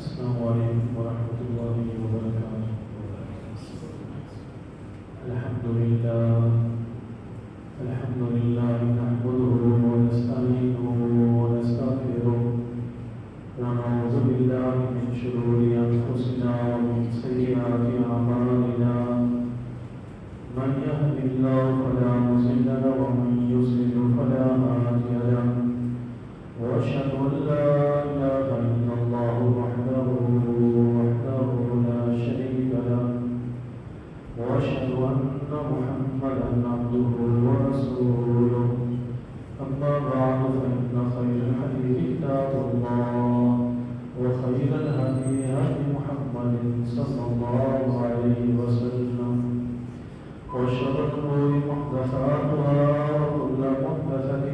السلام علیکم ورحمۃ اللہ وبرکاتہ۔ الحمد للہ نحمده ونستعینه ونستغفره ونعوذ باللہ من شرور انفسنا ومن سیئات اعمالنا، من يهد الله فلا مضل له ومن يضلل فلا هادي له، واشهد ان لا اله الا الله وحده لا شريك له، واشهد ان محمدا عبده ورسوله، اما بعد فان خير الحديث كتاب الله، وخير الهدي هدي محمد صلى الله عليه وسلم، وشر الامور محدثاتها وكل محدثة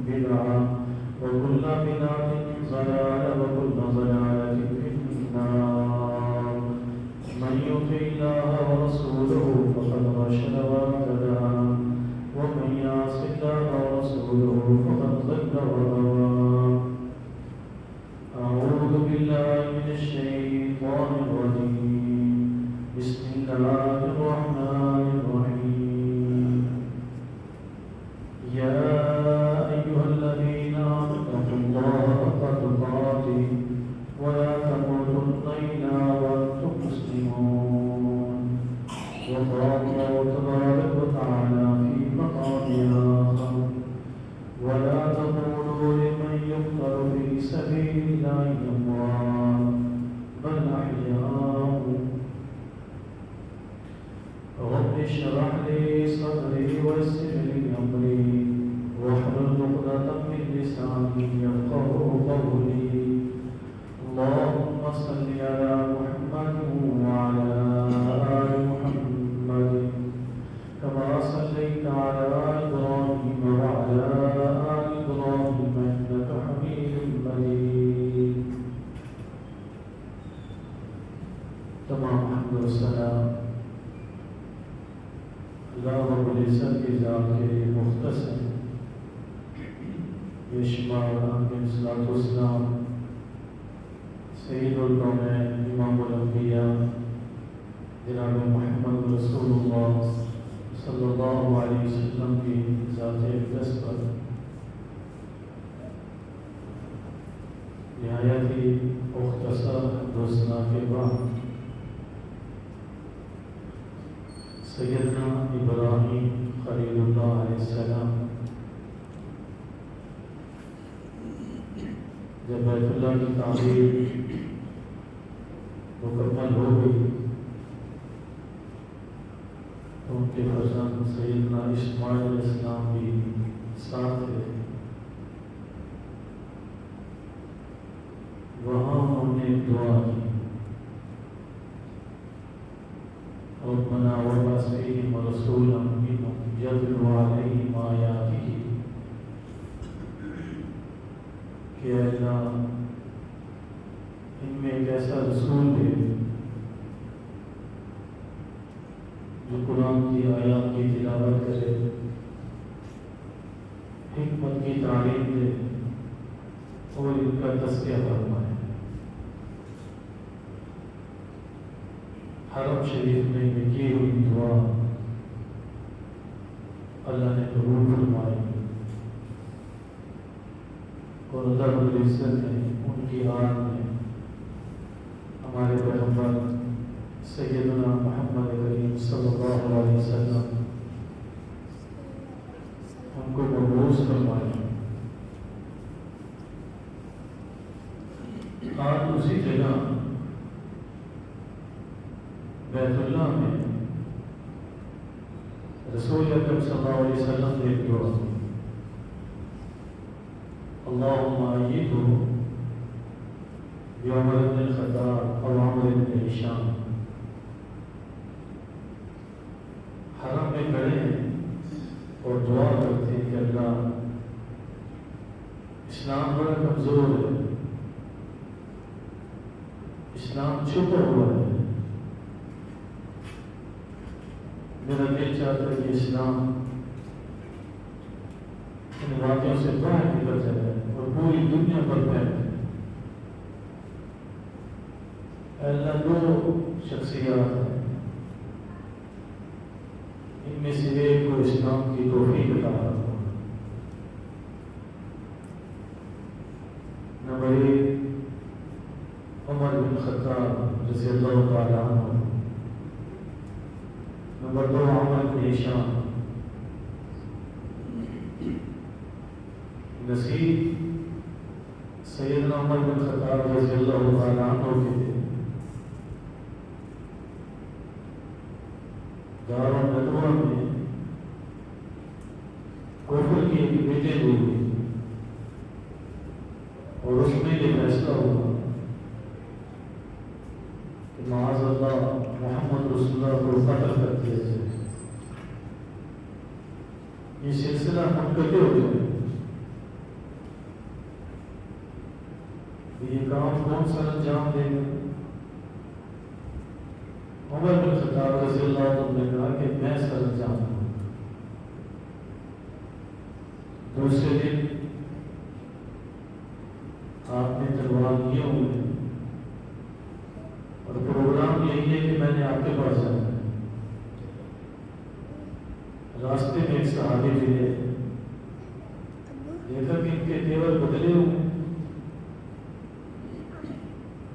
بدعة وكل بدعة ضلالة وكل ضلالة في النار. من يطع الله ورسوله فقد رشد واهتدى، ومن يعص الله ورسوله فقد ضل وغوى. أعوذ بالله من الشيطان الرجيم. بسم الله الرحمن الرحيم. يا أيها الذين آمنوا اتقوا الله حق تقاته ولا تموتن إلا وأنتم مسلمون. وقال الله تبارك وتعالى في مقام آخر: ولا تقولوا لمن يقتل في سبيل الله أموات بل أحياء. رب اشرح لي صدري ويسر لي أمري واحلل عقدة من لساني يفقهوا قولي. اللهم صل على محمد وعلى آل محمد كما صليت على إبراهيم وعلى آل إبراهيم إنك حميد مجيد. تمام حمد و ثنا اللہ رب العزت کی ذات کے مختص ہے. بے شمار صلاۃ والسلام سید الکونین امام الانبیاء جناب محمد رسول اللہ صلی اللہ علیہ وسلم کی ذات اقدس پر نہایت ہی مختصر دوستنا کے بعد سیدنا ابراہیم خلیل اللہ علیہ السلام جب بیت اللہ کی تعمیر مکمل ہو گئی تو ان کے فرزند سیدنا اسماعیل علیہ السلام بھی ساتھ تھے. وہاں انہوں نے دعا کی: ربنا وابعث فيهم رسولا منهم يتلو عليهم آياته. کہ اللہ ان میں ایک ایسا رسول ہے جو قرآن کی آیات کی تلاوت کرے، حکمت کی تعلیم دے اور ان کا تذکیہ فرمائے. حرم شریف میں کی ہوئی دعا اللہ نے قبول فرمائی اور اللہ رب العزت نے ان کی آن میں ہمارے پیغمبر سیدنا محمد کریم صلی اللہ علیہ وسلم ان کو مبعوث فرمایا. آج اسی جگہ بیت اللہ میں رسول اکرم صلی اللہ علیہ وسلم نے دعا: اللہم ایدہ بعمر بن الخطاب اور عمر بن ہشام. حرم میں کھڑے ہیں اور دعا کرتے ہیں کہ اللہ اسلام بڑا کمزور ہے، اسلام چھپا ہوا ہے. میرا دل چاہتا ہے کہ اسلام ان واقعوں سے باہر نکل جائے اور پوری دنیا پر پھیل جائے. اللہ دو شخصیات ہیں، ان میں سے ایک کو اسلام کی توفیق عطا فرما۔ نمبر ایک عمر بن خطاب رضی اللہ تعالی عنہ، نمبر دو عمر بن ہشام۔ نصیب سیدنا عمر بن خطاب رضی اللہ تعالی عنہ کے تھے۔ دارالندوہ میں کفر کی ایک میٹنگ ہوئی اور اس میں یہ فیصلہ ہوا کہ معاذ اللہ محمد رسول اللہ کو قتل کر دیا جائے، یہ سلسلہ منقطع ہو جائے۔ یہ کام کون سا انجام دے گا؟ عمر بن خطاب رضی اللہ عنہ نے کہا کہ میں سر انجام دوں۔ دوسرے دن آپ نے تلوار لیے ہوئے اور پروگرام یہی ہے کہ میں نے آپ کے پاس جانا ہے۔ راستے میں ایک صحابی ملے، دیکھا کہ ان کے تیور بدلے ہوئے،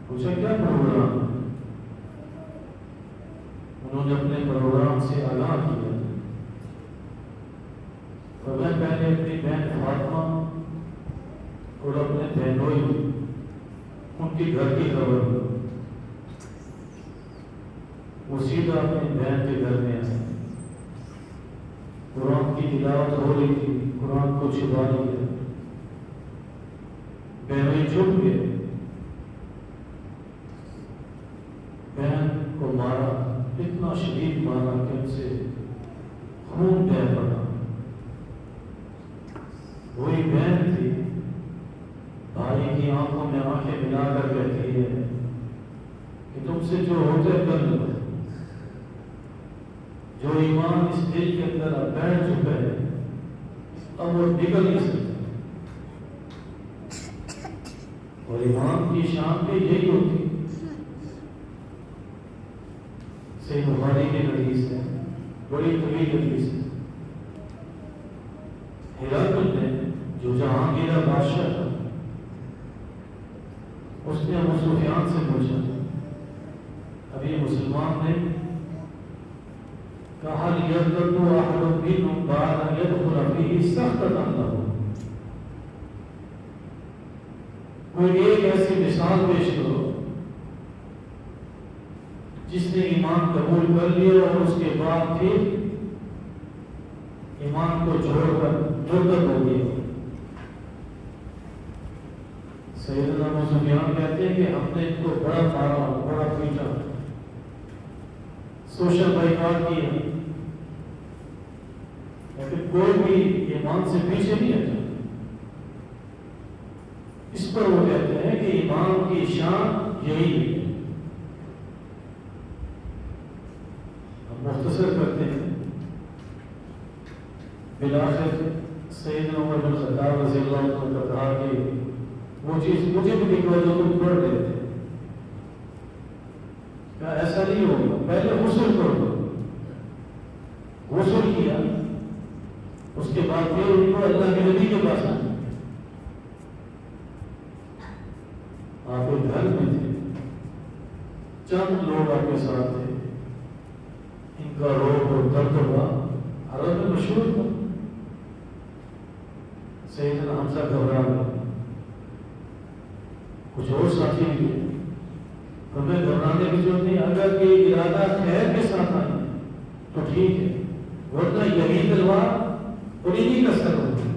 پوچھا کیا پروگرام؟ انہوں نے اپنے پروگرام سے آگاہ کیا، تو میں پہلے اپنی بہن فاطمہ اور اپنے بہنوئی ان کے گھر کی خبر دی۔ وہ سیدھا اپنی بہن کے گھر میں آئے، قرآن کی تلاوت ہو رہی تھی، قرآن کو چھپا لیا، بہنوئی چھپ گئے، بہن کو مارا، اتنا شدید مارا کہ ان سے خون بہہ پڑا۔ وہی بہن تھی، بھائی کی آنکھوں میں آنکھیں ملا کر کہتی ہے کہ تم سے جو ہوتا ہے کر لو، جو ایمان اس دل کے اندر بیٹھ چکا ہے اب وہ نکل نہیں سکتا۔ اور ایمان کی شان بھی یہی ہوتی ہے۔ صحیح بخاری کی حدیث ہے، بڑی طویل حدیث ہے۔ ہرقل نے جو جہانگیر بادشاہ تھا، اس نے ابو سفیان سے پوچھا، ابھی مسلمان نے کہا یرتد احد منکم بعد ان يدخل فيه سخطا له، کوئی ایک ایسی مثال پیش کرو جس نے ایمان قبول کر لیا اور اس کے بعد پھر ایمان کو چھوڑ کر مرتد ہو گیا۔ سیدنا ابو سفیان کہتے ہیں کہ ہم نے ان کو بڑا مارا، بڑا پیٹا، سوشل بائیکاٹ کیا، لیکن کوئی بھی ایمان سے پیچھے نہیں ہٹا۔ اس پر وہ کہتے ہیں کہ ایمان کی شان یہی ہے۔ مختصر کرتے ہیں، بالآخر سیدنا عمر بن خطاب رضی اللہ عنہ نے کہا کہ وہ چیز مجھے بھی دکھا جو تم پڑھ رہے تھے، کہا ایسا نہیں ہوگا، پہلے غسل کر دو۔ غسل کیا، اس کے بعد پھر ان کو اللہ کے نبی کے پاس آنا۔ آپ کے گھر میں تھے، چند لوگ آپ کے ساتھ تھے، ان کا روح اور درد ہوا، عرب میں مشہور تھا۔ سیدنا حمزہ گھبرا گئے، کچھ اور ساتھی بھی تھے، ہمیں گھبرانے کی ضرورت نہیں، اگر یہ ارادہ خیر کے ساتھ آئے تو ٹھیک ہے، ورنہ یہی تلوار اور انہیں کا سر ہوگا۔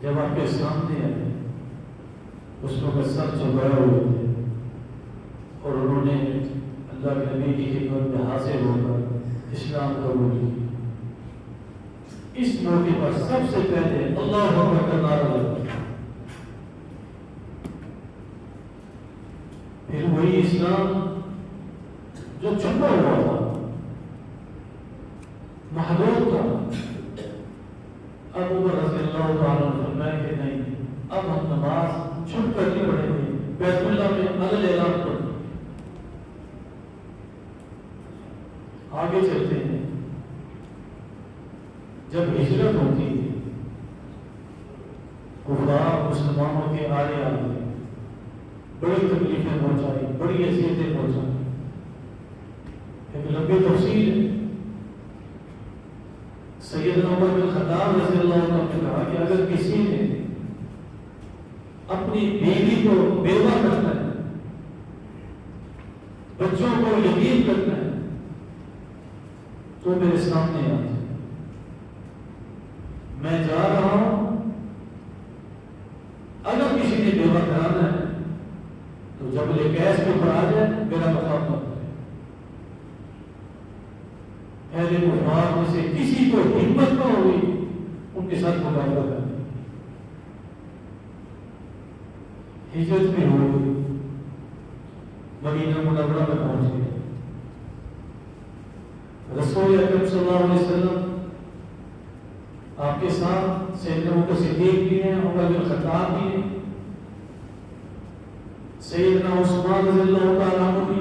جب آپ کے سامنے آئے، اس کو سر چبایا ہوئے تھے اور انہوں نے اللہ کے نبی کی خدمت میں حاضر ہو کر اسلام قبول کی۔ اس موقع پر سب سے پہلے اللہ اکبر کا نعرہ لگا، پھر وہی اسلام جو چھپا ہوا تھا، محدود تھا، اب عمر رضی اللہ تعالیٰ عنہ فرمایا کہ نہیں، اب ہم نماز چھپ کر کے پڑھیں گے، بیت اللہ میں کامل اعلان کرنا. آگے چلتے ہیں. جب ہجرت ہوتی ہے کفار مسلمانوں کے آڑے آگے بڑی تکلیفیں پہنچائی, بڑی اذیتیں پہنچائی. ایک لمبی تفصیل ہے. سیدنا عمر بن خطاب رضی اللہ عنہ نے کہا کہ اگر کسی نے اپنی بیوی کو بیوہ کرنا ہے, بچوں کو یتیم کرنا ہے, تو میرے سامنے آ جائے. میں جا رہا ہوں. اگر کسی نے بیوہ کرانا ہے تو جب یہ کیس کے اوپر آ جائے میرا مقام مت کرے. اہل کفار میں سے کسی کو ہمت نہ ہوئی ان کے ساتھ مقابلہ کرنے. ہجرت بھی ہوئی, مدینہ منورہ میں پہنچ گئے. رسول اکرم صلی اللہ علیہ وسلم آپ کے ساتھ سیدنا ابوبکر صدیق بھی ہیں, عمر بن خطاب بھی ہیں, سیدنا عثمان رضی اللہ تعالیٰ عنہ بھی.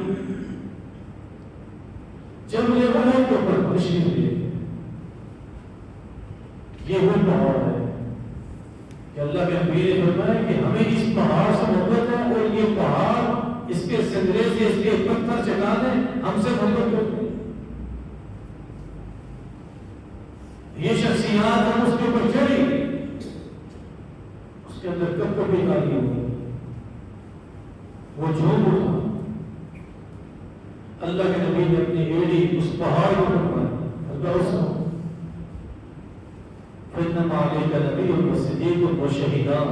جب یہ احد کے اوپر تشریف لے, یہ وہ پہاڑ ہے کہ اللہ کے نبی نے فرمایا کہ ہمیں اس پہاڑ سے محبت ہے, اور یہ پہاڑ اس کے سندرے سے اس کے پتھر چٹا دیں, ہم سے محبت کرتے ہیں. یہ شخصیات ہم اس کے اوپر چڑھی, اس کے اندر کب کبھی کاری ہوئی, وہ جھوم اٹھا. اللہ کے نبی نے اپنی ایڑی اس پہاڑ کو پکڑا, اللہ اس کو فإنما عليك نبي وصديق وشهيدان.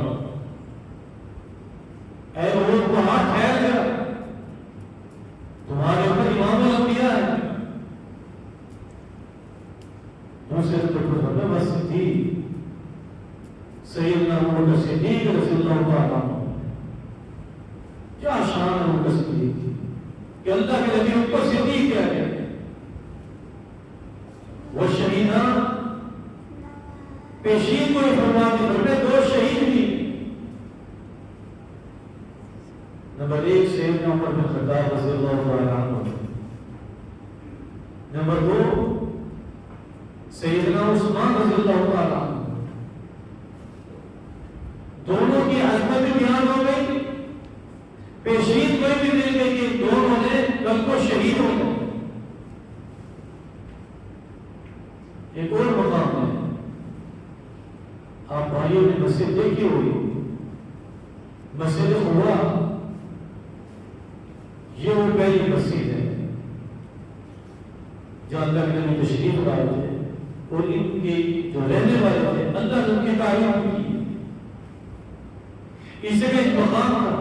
اے وہ پہاڑ ٹھہر جا, تمہارے اوپر امام الانبیاء ہے. دوسرے طرف میں صدیق, سیدنا ابوبکر صدیق رضی اللہ تعالیٰ عنہ. کیا شان ہے ابوبکر صدیق کہ اللہ کے نبی اوپر صدیق کیا ہے. وہ شہیدان پیشین کو فرماتے ہیں, دو شہید بھی. نمبر ایک سیدنا عمر بن خطاب رضی اللہ تعالیٰ عنہ. نمبر دو سیدنا عثمان رضی اللہ تعالیٰ عنہ. دونوں کی عظمت بیان ہو گئی, پیشین کوئی بھی مل گئی کہ دونوں نے کل کو شہید ہو گئے. ایک اور مقام ہے, آپ بھائیوں نے مسجد دیکھی ہوئی, مسجد خوا. یہ وہ پہلی مسجد ہے جہاں اللہ کے نبی تشریف لائے تھے, اور ان کے جو رہنے والے تھے اللہ نے ان کی تعریف کی. اس جگہ ایک مقام تھا,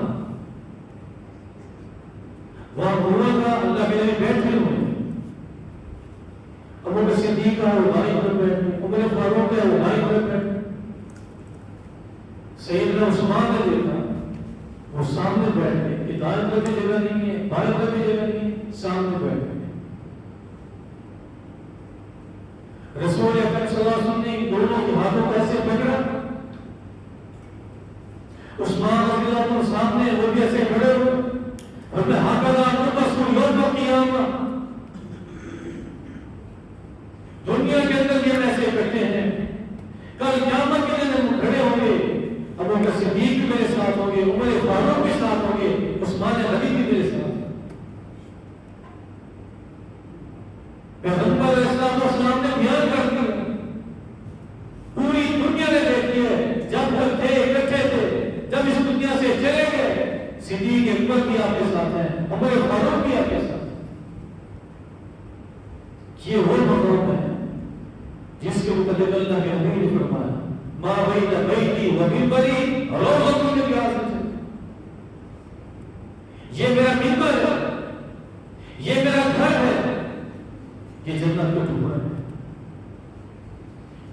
وہاں ہوا تھا اللہ کے نبی بیٹھے ہوئے. ابوبکر صدیق کا وہ بھائی پر بیٹھے, عمر فاروق کا وہ بھائی پر بیٹھے. سیدنا عثمان نے دیکھا, وہ سامنے بیٹھ گئے. دائیں پر بھی جگہ نہیں ہے, بائیں پر بھی جگہ نہیں ہے, سامنے بیٹھ گئے. رسول اکرم صلی اللہ علیہ وسلم نے دونوں کے ہاتھوں کو ایسے پکڑا. عثمان رضی اللہ عنہ سامنے, وہ بھی ایسے کھڑے ہوئے. اور میں ہاتھ دنیا کے اندر یہ ایسے کرتے ہیں, کل قیامت کے دن ہم کھڑے ہوں گے. ابوبکر صدیق بھی میرے ساتھ ہوں گے, عمر فاروق بھی ساتھ ہوں گے, عثمان غنی بھی میرے ساتھ. پیغمبر علیہ السلام نے بیان کر دیا, پوری دنیا نے دیکھی ہے. جب تک تھے اکٹھے تھے, جب اس دنیا سے چلے گئے, صدیق اکبر بھی آپ کے ساتھ ہیں, عمر فاروق بھی آپ کے ساتھ. یہ وہ مقام ہے جس کے متعلق اللہ کے نبی نے فرمایا, ما بین بیتی و منبری روضۃ من ریاض الجنہ. یہ میرا منبر ہے, یہ میرا گھر ہے, یہ جنت کا ٹکڑا ہے.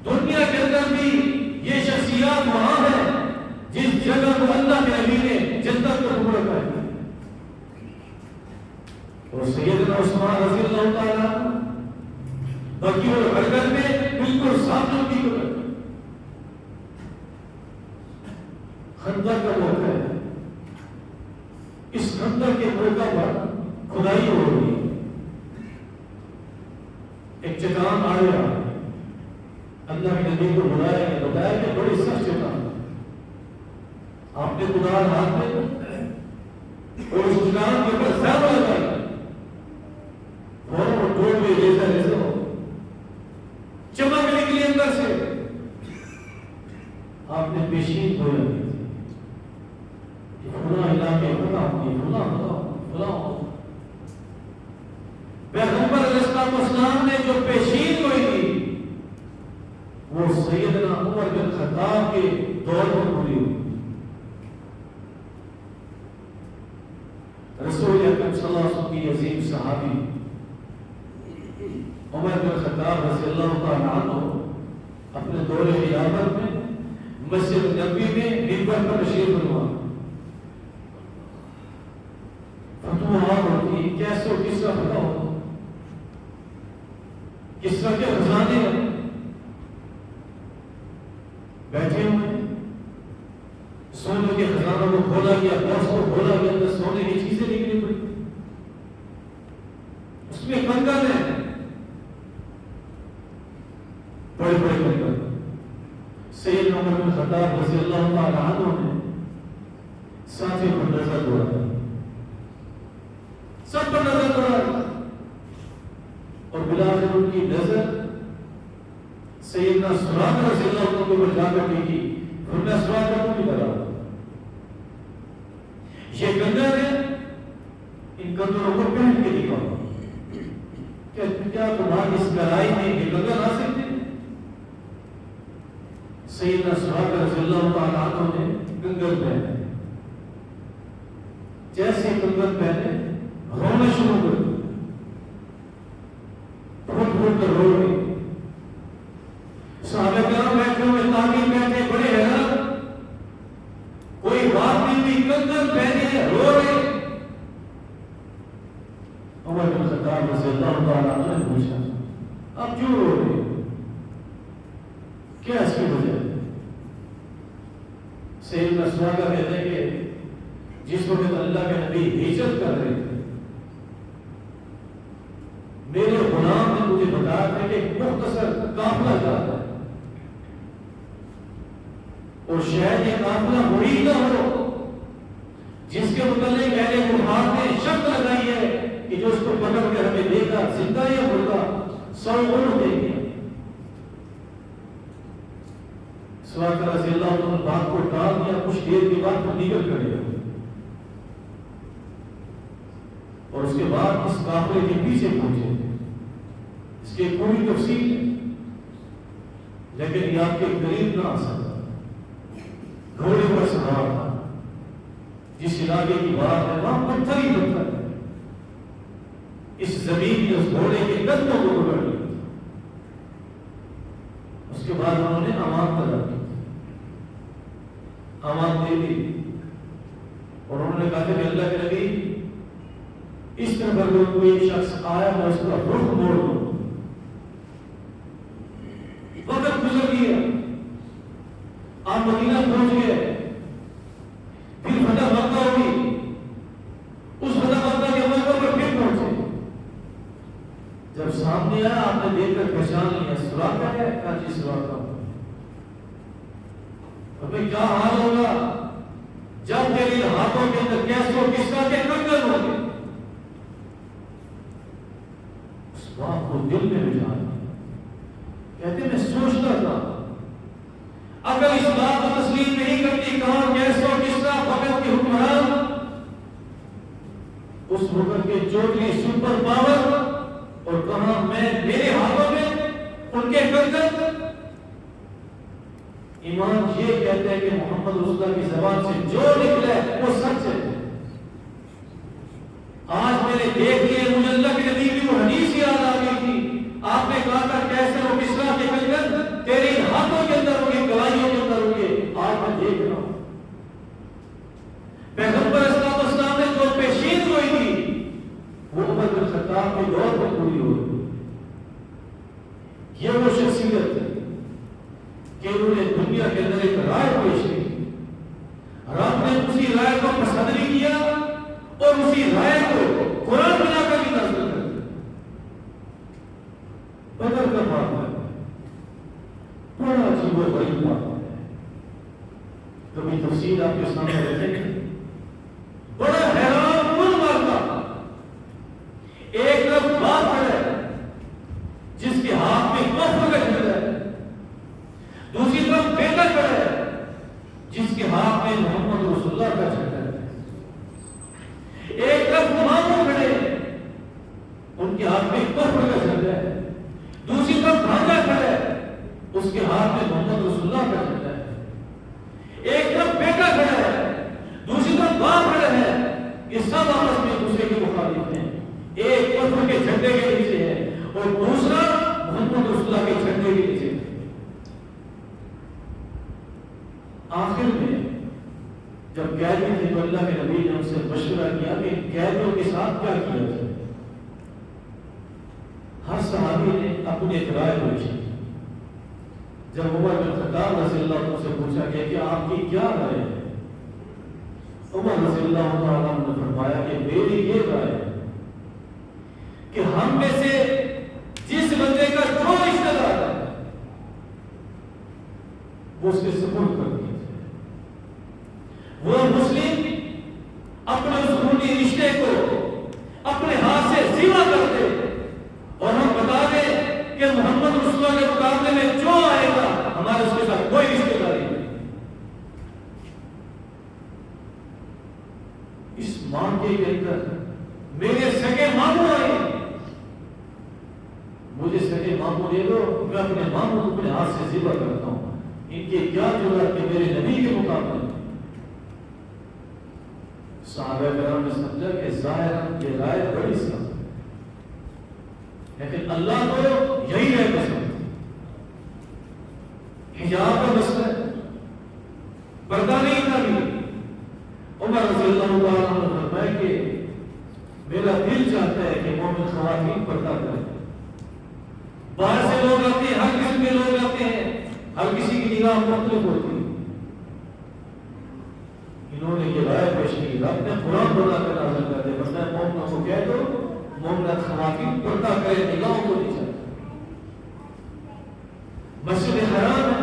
دنیا کے اندر بھی یہ شخصیات وہاں ہیں جس جگہ کو اللہ کے نبی نے جنت کا ٹکڑا کہا. اور سیدنا عثمان رضی اللہ تعالیٰ بقیع الغرقد میں بالکل سامنے کی طرف خندق کا موقع ہے. اس خندق کے موقع پر کھدائی ہو رہی ہے، ایک چٹان آیا، اللہ کے نبی کو بلایا کہ بتایا کہ بڑی سخت چٹان آپ نے کدال ہاتھ میں اور اس چٹان کے اوپر ضرب لگائی، فوراً وہ ٹوٹ گئی، جیسا جیسا ہو چمک نکلی اندر سے۔ آپ نے پیشین دھویا کہ فلاں علاقے فلاں فلاں پیغمبر علیہ السلام نے جو پیشین دھوئی تھی وہ سیدنا عمر بن خطاب کے دور میں پوری ہوئی۔ رسول اکرم صلی اللہ علیہ وسلم کی عظیم صحابی عمر بن خطاب رضی اللہ تعالیٰ عنہ اپنے دور خلافت میں مسجد نبوی میں منبر پر تشریف فرما، فتوحات ہوتی، کیسے کس کا پتہ ہوتا، کس طرح کے خزانے بیٹھے ہوئے، سونے کے خزانوں کو کھولا گیا، بوس کو کھولا گیا، اندر سونے کی چیزیں نکلی پڑی، اس میں کنگن ہے، بڑے بڑے کنگن۔ سیدنا عمر بن خطاب رضی اللہ تعالی عنہ نے ساتھی پر نظر دوڑائی، سب پر نظر دوڑائی، اور بلاخر ان کی نظر سیدنا سراقہ رضی اللہ عنہ کے اوپر جا کر ٹکی، فرمایا سراقہ کو بھی کرا، یہ کنگن ہے، ان کنگنوں کو پہن کے دکھاؤ، کیا تمہاری اس گہرائی میں یہ کنگن آ سکتے ہیں؟ سیدنا سراقہ رضی اللہ تعالیٰ عنہ نے کنگن پہنے، جیسے کنگن پہنے رونا شروع کر دیا، پھوٹ پھوٹ کر رو گئے، صحابہ کرام بیٹھے ہوئے تابعین بیٹھے بڑے حیران، کوئی بات نہیں ہوئی، کنگن پہنے رو رہے۔ عمر بن خطاب رضی اللہ تعالیٰ عنہ نے پوچھا آپ کیوں رو رہے، کیا اس کی وجہ ہے؟ سیدنا سراقہ کہتے ہیں کہ جس وقت اللہ کے نبی ہجرت کر رہے تھے، میرے غلام نے مجھے بتایا تھا کہ ایک مختصر قافلہ جاتا ہے، اور شاید یہ قافلہ وہی نہ ہو جس کے متعلق اہل کفار نے شرط لگائی ہے کہ جو اس کو پکڑ کے ہمیں دے گا، زندہ یا مردہ، 100 اونٹ دے گا۔ سراقہ رضی اللہ عنہ نے بات کو ٹال دیا، کچھ دیر کے بعد وہ نکل کر گیا، اور اس کے بعد اس قافلے کے پیچھے پہنچے، اس کی پوری تفصیل ہے، لیکن یہ آپ کے قریب نہ آ سکتا، گھوڑے پر سوار تھا، جس علاقے کی بات ہے وہاں پتھر ہی پتھر ہے، اس زمین نے اس گھوڑے کے قدموں کو پکڑ لیا، اس کے بعد انہوں نے امان طلب کی، امان دے دی، اور انہوں نے کہا کہ اللہ کے نبی اس طرح اگر کوئی شخص آیا میں اس کا رخ موڑ دوں، وقت گزر گیا، آپ مدینہ پہنچ گئے، پھر فتح مکہ ہوئی، اس فتح مکہ کے موقع پر پھر پہنچے، جب سامنے آیا آپ نے دیکھ کر پہچان لیا سراقہ ہے، کہا جی سراقہ، ابھی کیا حال ہوگا جب تیری ہاتھوں کے اندر کیسے اور کس طرح کے کنگن ہوں گے؟ اس بات کو دل میں بجھا دیا، کہتے میں سوچتا تھا اگر اس بات کو تسلیم نہیں کرتی کہاں کیسے اور کس طرح وقت کے حکمران، اس وقت کے چوٹی سپر پاور، اور کہاں میں میرے ہاتھوں میں ان کے کنگن۔ ایمان یہ کہتے ہیں کہ محمد رسول اللہ کی زبان سے جو نکلا ہے وہ سچ ہے۔ آج میں نے دیکھ لیا، مجھے اللہ کے نبی کی وہ حدیث یاد آ گئی تھی، آپ نے کہا تھا کیسے وہ کس طرح کے کنگن تیرے ہاتھوں کے اندر ہوں گے، گوائیوں کے اندر ہوں گے، آج میں دیکھ رہا ہوں۔ پیغمبر اسلام نے جو پیشین ہوئی تھی وہ عمر بن خطاب کے دور پر پوری ہوئی۔ یہ وہ شخصیت ہے کہ انہوں نے دنیا کے اندر ایک رائے پیش کی، رب نے اسی رائے کو پسند اور اسی رائے کو قرآن بنا کر بھی نازل کر دیا. بدر کا معاملہ بڑا عجیب و غریب معاملہ ہے. کبھی تفصیل آپ کے سامنے رکھیں گے. بڑا حیران کن معاملہ. ایک طرف بات ہے جس کے ہاتھ میں کفر کا جھنڈا ہے, دوسری طرف بیٹا کھڑا ہے جس کے ہاتھ میں محمد رسول اللہ کا جھنڈا ہے. ایک طرف ماموں کھڑے ان کے ہاتھ میں کفر کا جھنڈا ہے, دوسری طرف بھانجا کھڑا ہے اس کے ہاتھ میں محمد رسول اللہ کا جھنڈا ہے. ایک طرف بیٹا کھڑا ہے, دوسری طرف باپ کھڑا ہے. یہ سب آپس میں دوسرے کے مخالف ہیں. ایک کفر کے جھنڈے کے نیچے ہے اور دوسرا محمد رسول اللہ کے جھنڈے کے نیچے ہے. آخر میں جب قیدی تھے تو اللہ کے نبی نے ان سے مشورہ کیا کہ قیدیوں کے ساتھ کیا کیا جائے. ہر صحابی نے اپنی ایک رائے پوچھی. جب عمر بن خطاب رضی اللہ عنہ سے پوچھا گیا کہ آپ کی کیا رائے ہے, عمر رضی اللہ عنہ نے فرمایا کہ میری یہ رائے ہے کہ ہم میں سے جس بندے کا جو رشتہ دار ہے وہ اس کے سپرد کر دیا جائے. وہ مسلم اپنے اس خونی رشتے کو اپنے ہاتھ سے سیوا کر دے اور ہم بتا دیں کہ محمد رسول اللہ کے مقابلے میں جو آئے گا ہمارے اس کے ساتھ کوئی رشتے داری نہیں. اس معاملے کے اندر میرے سگے ماموں آئے, مجھے سگے ماموں دے دو, میں اپنے ماموں کو اپنے ہاتھ سے ذبح کرتا ہوں. ان کے کیا ضرورت ہے میرے نبی کے مقابلے میں. صحابہ کرام نے سمجھا کہ ظاہراً یہ رائے بڑی سخت ہے, لیکن اللہ کو یہی رائے پسند ہے. حجاب کا مسئلہ ہے, پردہ نہیں تھا. بھی عمر رضی اللہ عنہ نے فرمایا کہ میرا دل چاہتا ہے کہ مومن خواتین پردہ کریں. باہر سے لوگ آتے ہیں, ہر قسم کے لوگ آتے ہیں, ہر کسی کی نگاہ مختلف ہوتی ہے. انہوں نے یہ رائے پیش کی, رب نے قرآن بنا کر نازل کر دے, ورنہ مومنوں کو کہہ دو مومنات خواتین پردہ کرے, نگاہوں کو نہیں چاہتے. مسجد حرام ہے,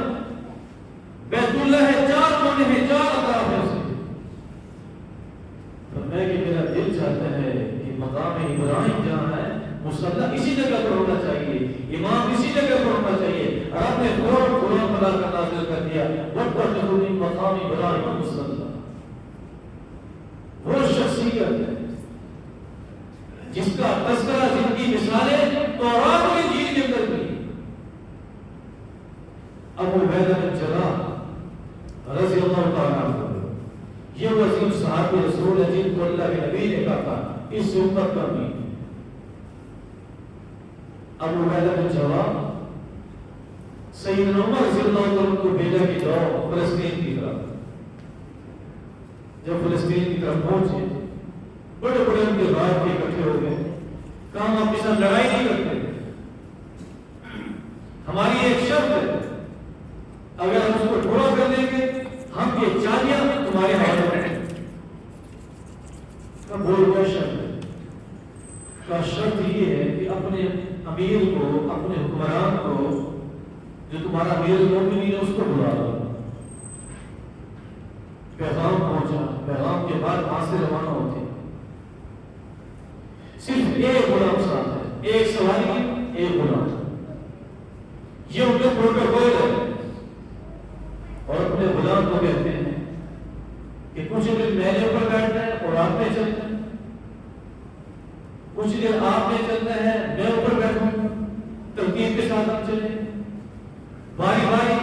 بیت اللہ ہے, 4 کونے ہیں, 4 اطراف ہیں. میں کہ میرا دل چاہتا ہے کہ مقام ابراہیم جہاں ہے مصلی اسی جگہ پر ہونا چاہیے, امام اسی جگہ پر ہونا چاہیے. اور آپ نے قرآن بنا کر نازل کر دیا, وَاتَّخِذُوا مِن مَقَامِ إِبْرَاهِيمَ مُصَلًّى. وہ شخصیت ہے جس کا تذکرہ, جن کی مثالیں تورات اور انجیل کے اندر بھی. ابو عبیدہ بن جراح رضی اللہ تعالیٰ عنہ, یہ وہ عظیم صحابی رسول ہے جن کو اللہ کے نبی نے کہا تھا اس امت کا امین. ابو عبیدہ بن جراح سیدنا عمر رضی اللہ عنہ کو بھیجا کہ جاؤ فلسطین کی طرف. جب فلسطین کی طرف پہنچے, بڑے بڑے ان کے رات کے اکٹھے ہو گئے. کہا ہم آپ کے ساتھ لڑائی نہیں کرتے, ہماری ایک شرط ہے, اگر ہم اس کو پورا کر دیں گے ہم یہ چالیاں تمہارے حوالے ہیں. بول کیا شرط ہے؟ کا شرط یہ ہے کہ اپنے امیر کو, اپنے حکمران کو, جو تمہارا امیر المومنین ہے اس کو بلا دو. پیغام پہنچا, پیغام کے بعد وہاں سے روانہ ہوتے. صرف ایک غلام ساتھ ہے, ایک سواری, ایک غلام. یہ ان کے پروٹوکول ہے. اور اپنے غلام کو کہتے ہیں کہ کچھ دن میلے پر بیٹھنا ہے اور آپ میں چلنا ہے, کچھ دن آپ میں چلنا ہے, میں اوپر بیٹھوں, ترتیب کے ساتھ ہم چلیں, باری باری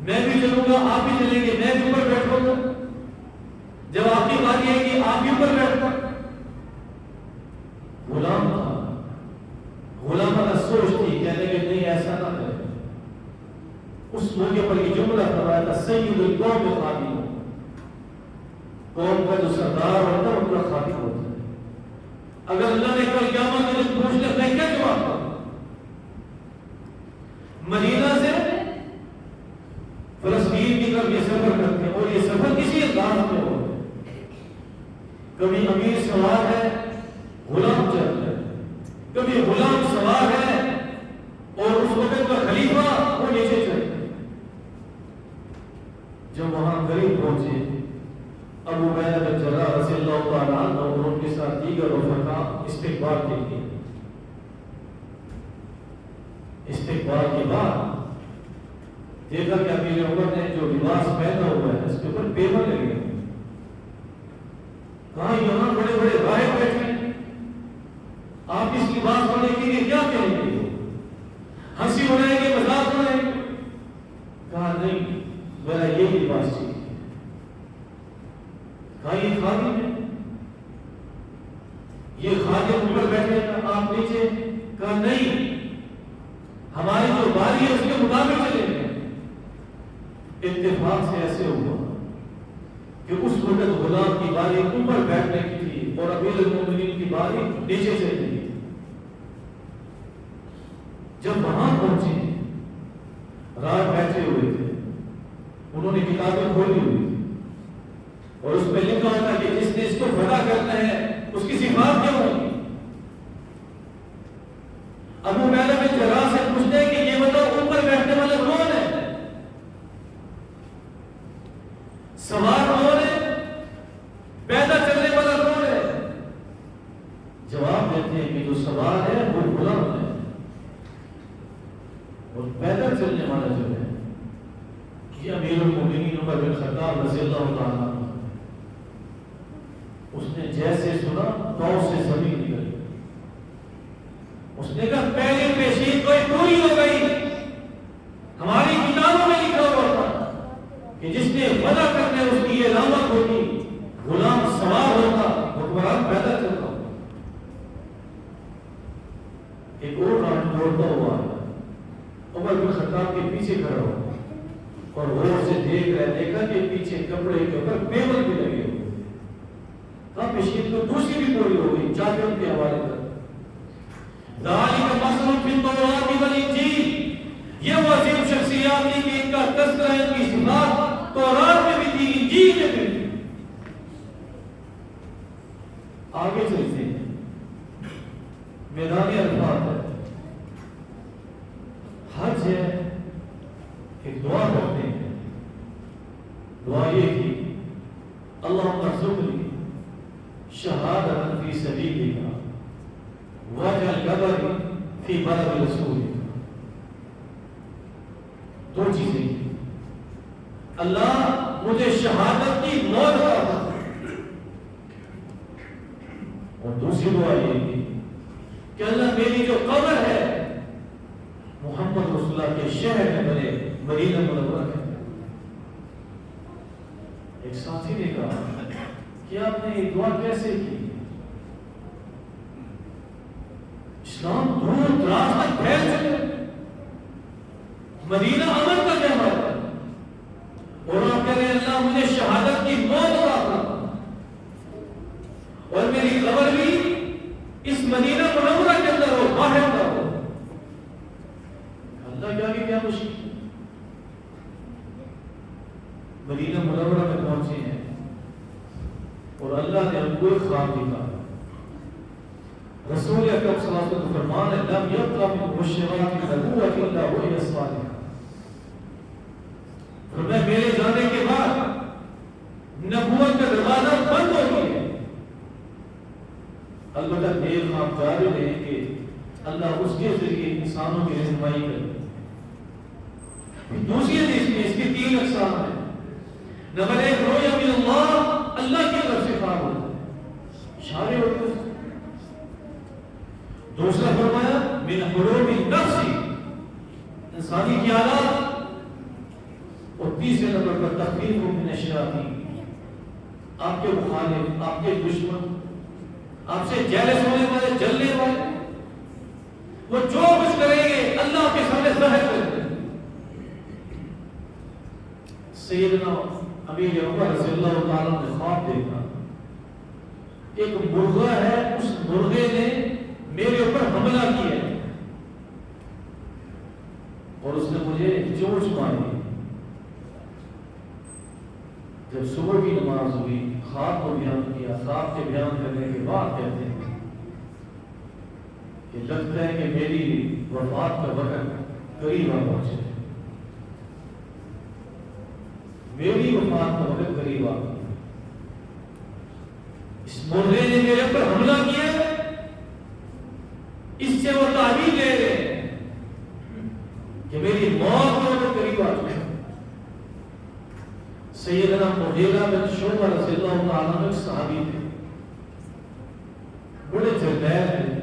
میں بھی چلوں گا, آپ بھی چلیں گے, میں بھی اوپر بیٹھوں گا, جب آپ کی باری آئے گی آپ بھی اوپر بیٹھنا. غلام تھا, غلام کا سوچ تھی, کہنے کہ نہیں ایسا نہ کرے. اس موقع پر یہ جملہ فرمایا تھا, سید القوم خادم, قوم کا جو سردار ہوتا ہے ان کا خادم ہوتا ہے. اگر اللہ نے کل قیامت میں پوچھ لیا میں کیا جواب دوں؟ مدینہ سے فلسطین کی طرف یہ سفر کرتے ہیں اور یہ سفر کسی انداز میں ہوتا ہے. کبھی امیر سوار ہے غلام چل رہا ہے، کبھی غلام سوار ہے اور اس وقت کا خلیفہ وہ نیچے چل رہا ہے۔ جب وہاں قریب پہنچے ابو عبیدہ بن جراح رضی اللہ تعالیٰ عنہ اور ان کے ساتھ دیگر رفقا استقبال کے لیے، استقبال کے بعد دیکھا کہ امیر عمر نے جو لباس پہنا ہوا ہے اس کے اوپر پیپر لگے ہوئے، کہا یہاں بڑے بڑے راہب بیٹھے ہیں، آپ اس لباس پہننے کے لیے کیا کہیں گے؟ ہنسی اڑائیں گے، مذاق اڑائیں گے؟ کہا نہیں، میرا یہ لباس چاہیے۔ کہا یہ خادم ہے، یہ خادم اوپر بیٹھے گا آپ نیچے؟ کہا نہیں، ہماری جو باری ہے اس کے مطابق چلیں گے۔ اتفاق سے ایسے ہوا کہ اس وقت غلام کی باری اوپر بیٹھنے کی تھی اور امیر المومنین کی باری نیچے سے تھی۔ جب وہاں پہنچے رات بیٹھے ہوئے تھے، انہوں نے کتابیں کھولی ہوئی تھی اور اس میں لکھا ہوتا کہ جس نے اس کو فدا کرنا ہے اس کی صفات کیا ہوگی۔ ابو عبیدہ بن جراح سے پوچھتے ہیں کہ یہ بتاؤ اوپر بیٹھنے والا کون ہے، سوار کون ہے، پیدا چلنے والا کون ہے؟ جواب دیتے ہیں کہ جو سوار ہے وہ غلام ہے اور پیدا چلنے والا جو ہے یہ امیر المومنین عمر بن خطاب رضی اللہ تعالیٰ عنہ۔ اس نے جیسے سنا پاؤں سے زمین نکل گئی، اس نے کہا پہلی پیشین کوئی پوری ہو گئی، ہماری کتابوں میں لکھا ہوا تھا کہ جس نے وعدہ کرنے اس کی علامت ہوگی، غلام سوار ہوگا، حکمران پیدا چلتا ہوگا۔ ایک اور راہ دوڑتا ہوا عمر بن خطاب کے پیچھے کھڑا ہوا اور غور سے دیکھ رہے، دیکھا کہ پیچھے کپڑے کے اوپر پیبل بھی لگے ہوئے، کہا پیشین تو دوسری بھی پوری ہو گئی، چاہتے ان کے حوالے کر ذالک مثل فی التوراۃ والانجیل، یہ وہ عظیم شخصیات تھی کہ ان کا تذکرہ، ان کی صفات تورات میں بھی تھی، انجیل میں بھی تھی۔ آگے چلتے ہیں، میدان عرفات ہے، حج ہے، ایک دعا کرتے ہیں، دعا یہ تھی اللہم ارزقنی شہادۃ فی سبیلک واجعل قبری فی بلد رسولک۔ دو چیزیں، اللہ مجھے شہادت کی موت عطا فرما، اور دوسری دعا یہ تھی کہ اللہ میری جو قبر ہے محمد رسول اللہ کے شہر میں بنے مدینہ منورہ ہے۔ ایک ساتھی نے کہا کہ آپ نے یہ دعا کیسے کی؟ اسلام دور دراز تک پھیل چکے، مدینہ امن کا جگہ ہے، اور آپ کہہ رہے ہیں اللہ مجھے شہادت کی موت عطا فرما اور میری قبر بھی اس مدینہ منورہ کے اندر ہو، باہر نہ ہو۔ اللہ کے آگے کیا مشکل ہے؟ مدینہ منورہ میں پہنچے ہیں اور اللہ نے ہم کو ایک خواب دکھا، رسول اکرم صلی اللہ علیہ وسلم فرمان ہے لم یبقى من بشرات النبوۃ الا وهي الصالحہ، فرمایا میرے جانے کے بعد نبوت کا دروازہ بند ہو گیا ہے، البتہ نیک خواب جاری ہے کہ اللہ اس کے ذریعے انسانوں کی رہنمائی کرے۔ دوسری حدیث میں اس کی 3 اقسام ہیں، نمبر 1 رؤیا من اللہ، اللہ کی طرف سے خواب ہوتا ہے، اشارے ہوتے ہیں۔ دوسرا فرمایا من حروب النفس، انسانی خیالات، اور تیسرے نمبر پر تخفیف من الشیاطین، آپ کے مخالف، آپ کے دشمن، آپ سے جیلس ہونے والے، جلنے والے، وہ جو کچھ کریں گے اللہ کے سامنے ظاہر کرتے ہیں۔ سیدنا امیر عمر رضی اللہ تعالیٰ نے خواب دیکھا، ایک مرغہ ہے، اس مرغے نے میرے اوپر حملہ کیا اور اس نے مجھے چونچ ماری۔ جب صبح کی نماز ہوئی خواب کو بیان کیا. خواب کے بیان کرنے کے بعد کہتے ہیں کہ لگتا ہے کہ میری وفات کا وقت قریب آ پہنچے. میری وفات کا وقت قریب آ گیا. اس مرغے نے میرے پر حملہ کیا، اس سے وہ تعبیر لے رہے ہیں کہ میری موت کا وقت قریب آ چکا. سیدنا مغیرہ بن شعبہ رضی اللہ تعالیٰ عنہ صحابی تھے، بڑے جرنیل تھے.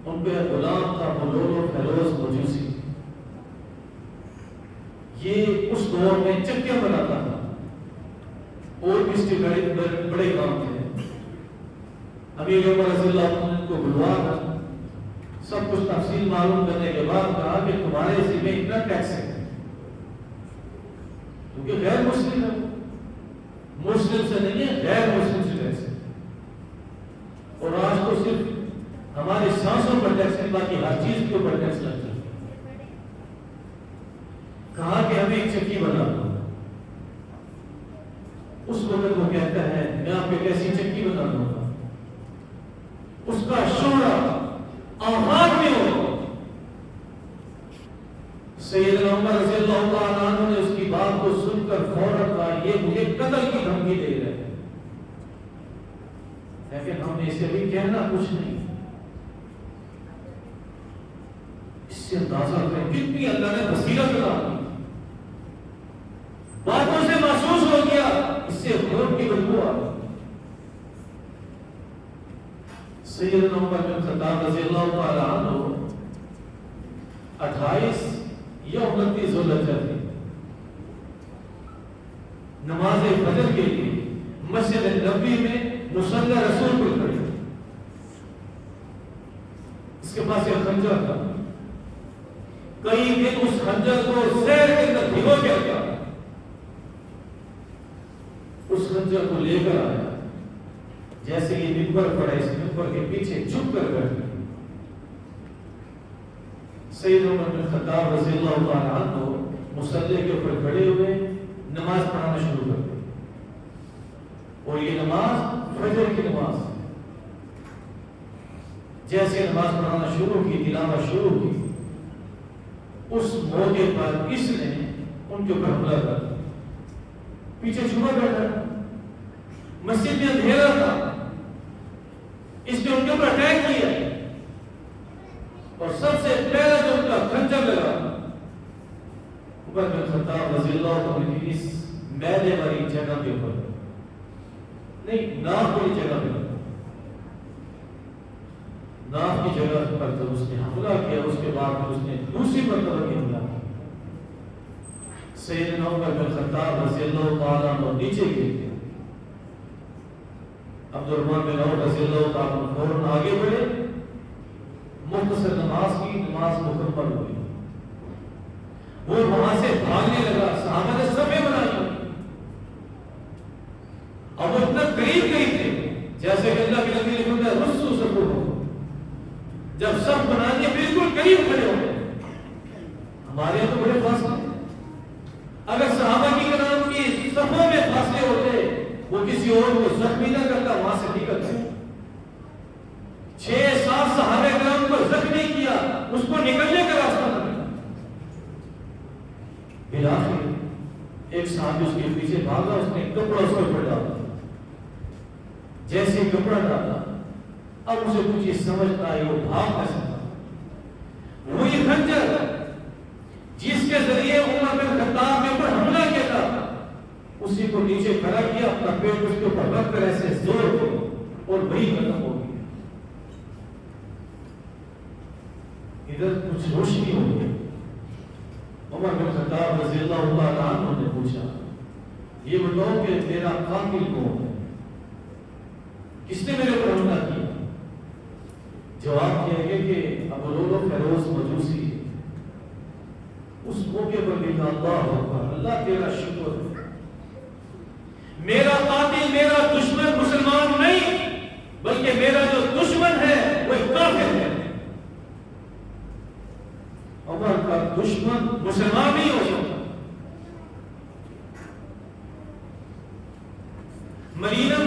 ان پہ غلام تھا ملول فیروز مجوسی. یہ اس دور میں چکیاں بناتا تھا اور بھی اس کے بڑے کام تھے. امیر عمر رضی اللہ عنہ نے کو بلوا کر سب کچھ تفصیل معلوم کرنے کے بعد کہا کہ تمہارے ذمہ اتنا ٹیکس ہے، کیونکہ غیر مسلم ہے، مسلم سے نہیں ہے، غیر مسلم سے ٹیکس ہے. اور آج تو صرف ہماری سانسوں پر ٹیکس نہیں، باقی ہر چیز کے اوپر ٹیکس لگ جائے. کہا کہ ہمیں ایک چکی بنا دو. اس وقت وہ کہتا ہے میں آپ کو کیسی چکی بنا دوں گا، اس کا شعرا آباد میں ہو. سیدنا عمر رضی اللہ تعالیٰ عنہ نے اس کی بات کو سن کر فوراً کہا یہ مجھے قتل کی دھمکی دے رہے ہیں. لیکن ہم نے اسے بھی کہنا کچھ نہیں. اس سے اندازہ کریں کتنی اللہ نے بصیرت عطا کی. باتوں سے محسوس ہو گیا اس سے خون کی بدبو آ گئی. سیدنا عمر بن خطاب رضی اللہ تعالی عنہ 28 یا 29 ذوالحجہ تھی. نماز فجر کے لیے مسجد نبوی میں مصلی رسول پر کھڑے. اس کے پاس ایک خنجر تھا. کئی دن اس خنجر کو زہر کے اندر بھگو کے رکھا. اس خنجر کو لے کر آیا. جیسے یہ منبر پڑا اس منبر کے پیچھے چھپ کر بیٹھے. سیدنا عمر بن خطاب رضی اللہ تعالی عنہ مصلی کے اوپر کھڑے ہوئے نماز پڑھانا شروع کر دی. اور یہ نماز فجر کی نماز. جیسے نماز پڑھانا شروع کی، تلاوت شروع کی، اس موقع پر اس نے ان کے اوپر حملہ کر دیا. پیچھے چھپا بیٹھا، مسجد میں اندھیرا تھا، اس نے ان کے اوپر اٹیک کیا. اور سب سے پہلا جو ان کا خنجر لگا عمر بن خطاب رضی اللہ عنہ کی اس میدے والی جگہ کے اوپر نہیں، ناف والی جگہ پہ، ناف کی جگہ پر جب اس نے حملہ کیا اس کے بعد اس نے دوسری مرتبہ بھی حملہ کیا. سیدنا عمر بن خطاب رضی اللہ تعالیٰ عنہ نیچے گر گئے. عبد الرحمن بن عوف رضی اللہ تعالیٰ عنہ فوراً آگے بڑھے. مختصر نماز کی، نماز مکمل ہوئی. وہ وہاں سے بھاگنے لگا. صحابہ نے صفیں بنائی. اب وہ اتنا قریب تھے جیسے کہ اللہ کے نبی نے فرمایا رسو سب ہو. جب سب بنانے بالکل قریب کھڑے ہو گئے. ہمارے یہاں تو بڑے فاصلے. اگر صحابہ کی کرام کی صفوں میں فاصلے ہوتے وہ کسی اور کو زخمی نہ کرتا، وہاں سے نکل گئے. 6-7 صحابہ کرام کو زخمی کیا، اس کو نکلنے کا راستہ نہ ملا. بالآخر ایک صحابی اس کے پیچھے بھاگا، اس نے کپڑا اس پر ڈالا. جیسے کپڑا ڈالا اب اسے کچھ یہ سمجھ آئی وہ بھاگ نہ سکتا. وہی خنجر جس کے ذریعے عمر بن خطاب کے اوپر حملہ کیا تھا اسی کو نیچے کھڑا کیا، اپنا پیٹ اس کے اوپر رکھ کر ایسے زور کو اور وہی ختم ہو گیا. ادھر کچھ روشنی ہو گئی. عمر بن خطاب رضی اللہ تعالیٰ عنہ نے پوچھا یہ بتاؤ کہ میرا قاتل کون ہے، کس نے میرے پر حملہ کیا؟ جواب کیا گیا کہ ابو لولو فیروز مجوسی. اس موقع پر بھی کہا اللہ اکبر، اللہ تیرا شکر. میرا قاتل، میرا دشمن مسلمان نہیں بلکہ میرا جو دشمن ہے وہ کافر ہے. عمر کا دشمن مسلمان نہیں ہو سکتا. مدینہ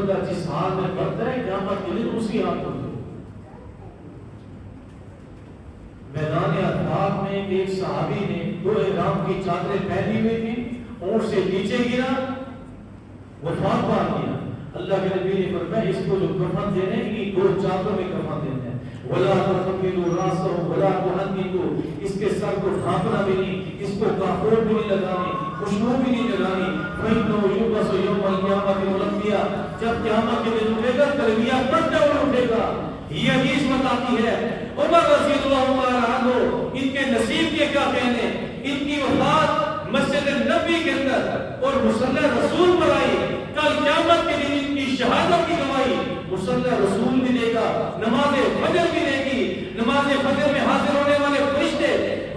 بندہ جس حال میں مرتا ہے قیامت کے دن اسی حال میں میدان عطاف میں ایک صحابی نے 2 احرام کی چادریں پہنی ہوئی تھی، اونٹ سے نیچے گرا، وفات پا گیا۔ اللہ کے نبی نے فرمایا اس کو جو کفن دینے کی 2 چادروں میں کفن دینا ہے، ولا تخملوا راسه ولا تحنكوا، اس کے سر کو ڈھانپنا بھی نہیں، اس کو کافور بھی نہیں لگانی، خوشبو بھی نہیں لگانی۔ فإنه يبعث يوم القيامة ملبيا، جب قیامت کے دن اٹھے گا تلبیہ پڑھتے ہوئے اٹھے گا۔ یہ حدیث بتاتی ہے عمر رضی اللہ عنہ ان کے نصیب کے کیا کہنے، ان کی وفات مسجد نبی کے اندر اور مصلی رسول پر آئی، کل قیامت کے دن ان کی شہادت کی گواہی مصلی رسول بھی دے گا، نماز فجر بھی دے گی، نماز فجر میں حاضر ہونے والے فرشتے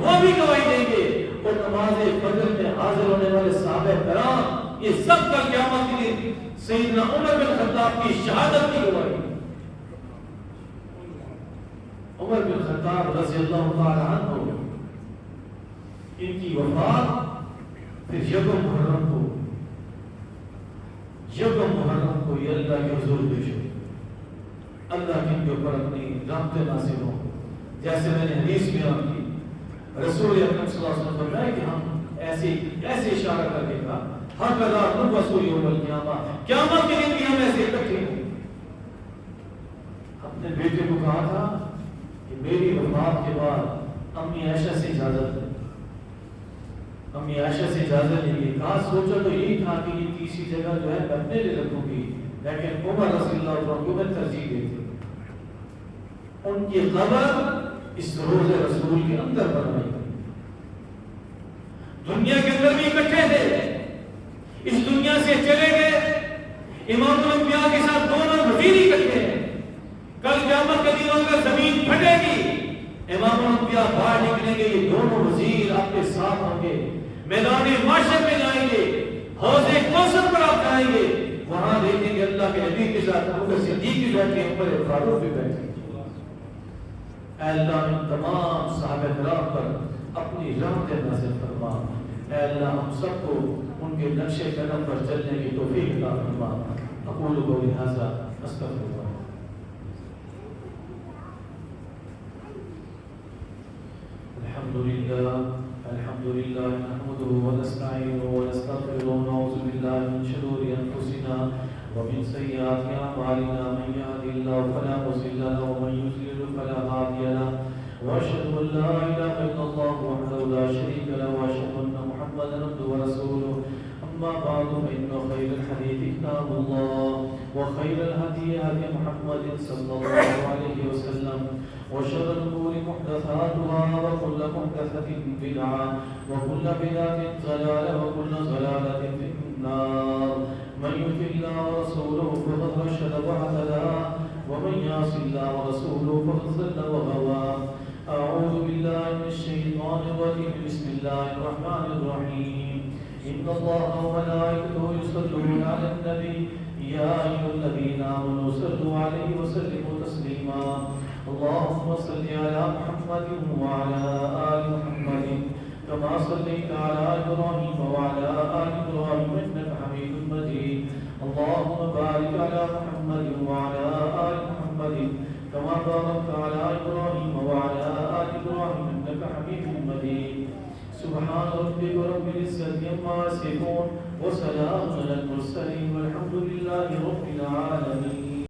وہ بھی گواہی دیں گے، اور نماز فجر میں حاضر ہونے والے صحابہ کرام یہ سب کل قیامت کے دن سیدنا عمر بن خطاب کی شہادت کی گواہی۔ عمر بن خطاب رضی اللہ تعالی عنہ ان کی وفات پھر یکم محرم کو یہ اللہ کے حضور پیش ہوئی، اللہ کی ان کے اوپر اپنی رحمت نازل ہو۔ جیسے میں نے حدیث بیان کی، رسول اکرم صلی اللہ علیہ وسلم فرمایا کہ ہم ایسے اشارہ کر کے کہا ہکذا نبعث یوم القیامہ، قیامت کے دن بھی ہم ایسے اکٹھے ہوں۔ اپنے بیٹے کو کہا تھا کہ میری وفات کے بعد امی عائشہ سے اجازت لیں، امی عائشہ سے اجازت لیے، کہا سوچا تو یہی تھا کہ یہ تیسری جگہ جو ہے میں اپنے لیے رکھوں گی، لیکن عمر رضی اللہ عنہ کو میں ترجیح دیتی، ان کی قبر اس روز رسول کے اندر بنائی۔ دنیا کے اندر بھی اکٹھے تھے، اس دنیا سے چلے گئے، امام الانبیاء کے ساتھ دونوں وزیر اکٹھے ہیں۔ کل قیامت کے دن اگر زمین پھٹے گی، امام الانبیاء باہر نکلیں گے، یہ دونوں وزیر آپ کے ساتھ ہوں گے، میدان محشر میں جائیں گے، حوض کوثر پر آپ جائیں گے، وہاں دیکھیں گے اللہ کے نبی کے ساتھ ابوبکر صدیق بھی بیٹھے ہیں، عمر فاروق بھی بیٹھے ہیں۔ اے اللہ ان تمام صحابہ کرام پر اپنی رحمت نازل فرما، اے اللہ ہم سب کو ان کے نقش قدم پر چلنے کی توفیق عطا فرما۔ اقول قولی ھذا استغفر اللہ۔ الحمد لله نحمده ونستعينه ونستغفره ونعوذ بالله من شرور انفسنا ومن سيئات اعمالنا، من يهده الله فلا مضل له ومن يضلل فلا هادي له، واشهد ان لا اله الا الله وحده لا شريك له، واشهد ان محمدا عبده ورسوله، اما بعد فان خير الحديث كتاب الله وخير الهدي هدي محمد صلى الله عليه وسلم، وشر الأمور محدثاتها وكل محدثة بدعة وكل بدعة ضلالة وكل ضلالة في النار، من يطع الله ورسوله فقد رشد واهتدى ومن يعص الله ورسوله فقد ضل وغوى۔ أعوذ بالله من الشيطان الرجيم، بسم الله الرحمن الرحيم، إن الله وملائكته يصلون على النبي يا أيها الذين آمنوا صلوا عليه وسلموا تسليما، اللهم صل على محمد وعلى آل محمد كما صليت على إبراهيم وعلى آل إبراهيم إنك حميد مجيد، اللهم بارك على محمد وعلى آل محمد كما باركت على إبراهيم وعلى آل إبراهيم إنك حميد مجيد۔ سبحان ربك رب العزة عما يصفون وسلام على المرسلين والحمد لله رب العالمين۔